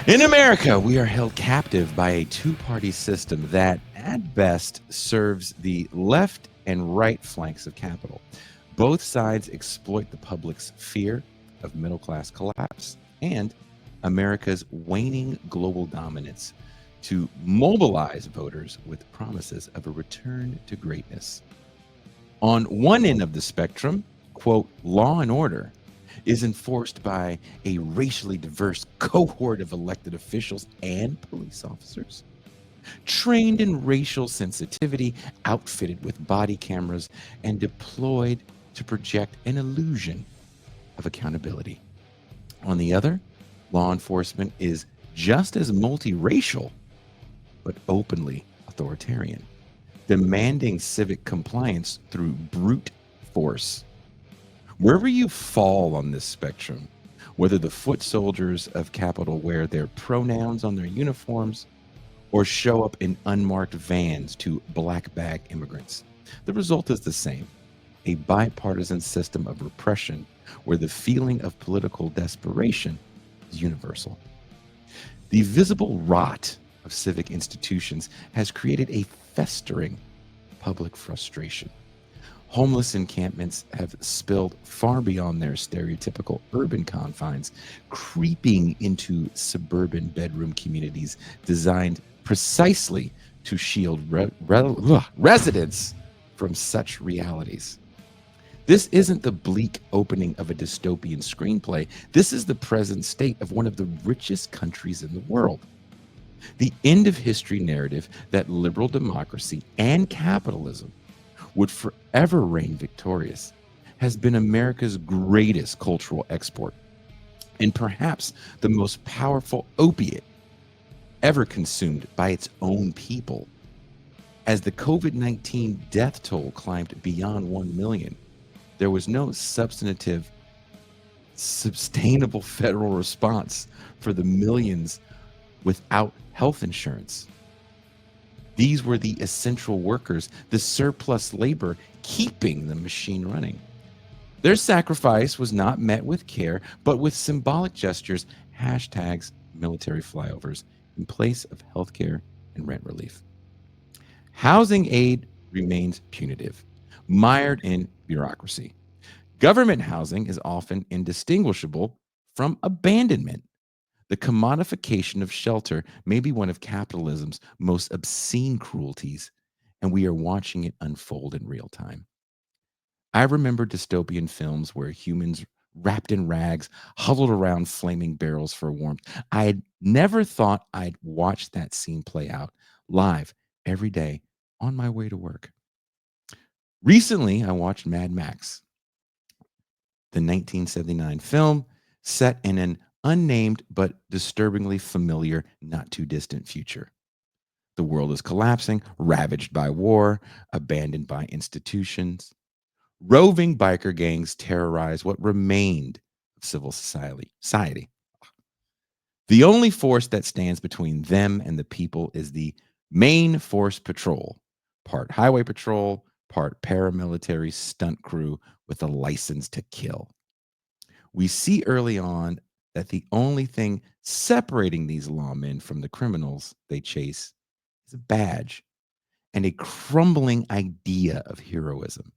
In America, we are held captive by a two-party system that, at best, serves the left and right flanks of capital. Both sides exploit the public's fear of middle class collapse and America's waning global dominance to mobilize voters with promises of a return to greatness. On one end of the spectrum, quote, law and order is enforced by a racially diverse cohort of elected officials and police officers, trained in racial sensitivity, outfitted with body cameras, and deployed to project an illusion of accountability. On the other, law enforcement is just as multiracial, but openly authoritarian, demanding civic compliance through brute force. Wherever you fall on this spectrum, whether the foot soldiers of Capitol wear their pronouns on their uniforms or show up in unmarked vans to black bag immigrants, the result is the same: a bipartisan system of repression where the feeling of political desperation is universal. The visible rot of civic institutions has created a festering public frustration. Homeless encampments have spilled far beyond their stereotypical urban confines, creeping into suburban bedroom communities designed precisely to shield residents from such realities. This isn't the bleak opening of a dystopian screenplay. This is the present state of one of the richest countries in the world. The end of history narrative that liberal democracy and capitalism would forever reign victorious has been America's greatest cultural export and perhaps the most powerful opiate ever consumed by its own people. As the COVID 19 death toll climbed beyond 1 million, there was no substantive, sustainable federal response for the millions without health insurance. These were the essential workers, the surplus labor keeping the machine running. Their sacrifice was not met with care, but with symbolic gestures, hashtags, military flyovers, in place of healthcare and rent relief. Housing aid remains punitive, mired in bureaucracy. Government housing is often indistinguishable from abandonment. The commodification of shelter may be one of capitalism's most obscene cruelties, and we are watching it unfold in real time. I remember dystopian films where humans wrapped in rags huddled around flaming barrels for warmth. I had never thought I'd watch that scene play out live every day on my way to work. Recently, I watched Mad Max, the 1979 film set in an unnamed but disturbingly familiar, not too distant future. The world is collapsing, ravaged by war, abandoned by institutions. Roving biker gangs terrorize what remained of civil society. The only force that stands between them and the people is the main force patrol, part highway patrol, part paramilitary stunt crew with a license to kill. We see early on that the only thing separating these lawmen from the criminals they chase is a badge and a crumbling idea of heroism.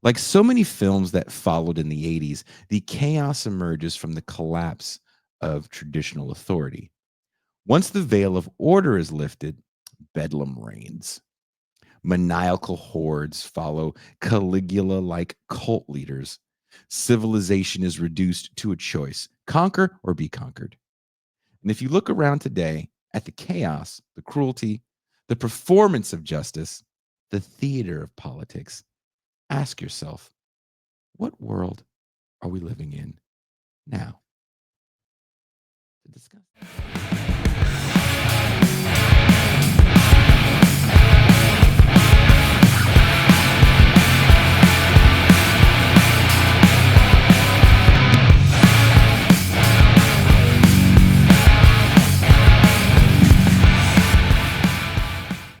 Like so many films that followed in the 80s, the chaos emerges from the collapse of traditional authority. Once the veil of order is lifted, bedlam reigns. Maniacal hordes follow Caligula like cult leaders. Civilization is reduced to a choice: conquer or be conquered. And if you look around today at the chaos, the cruelty, the performance of justice, the theater of politics, ask yourself, what world are we living in now? To discuss.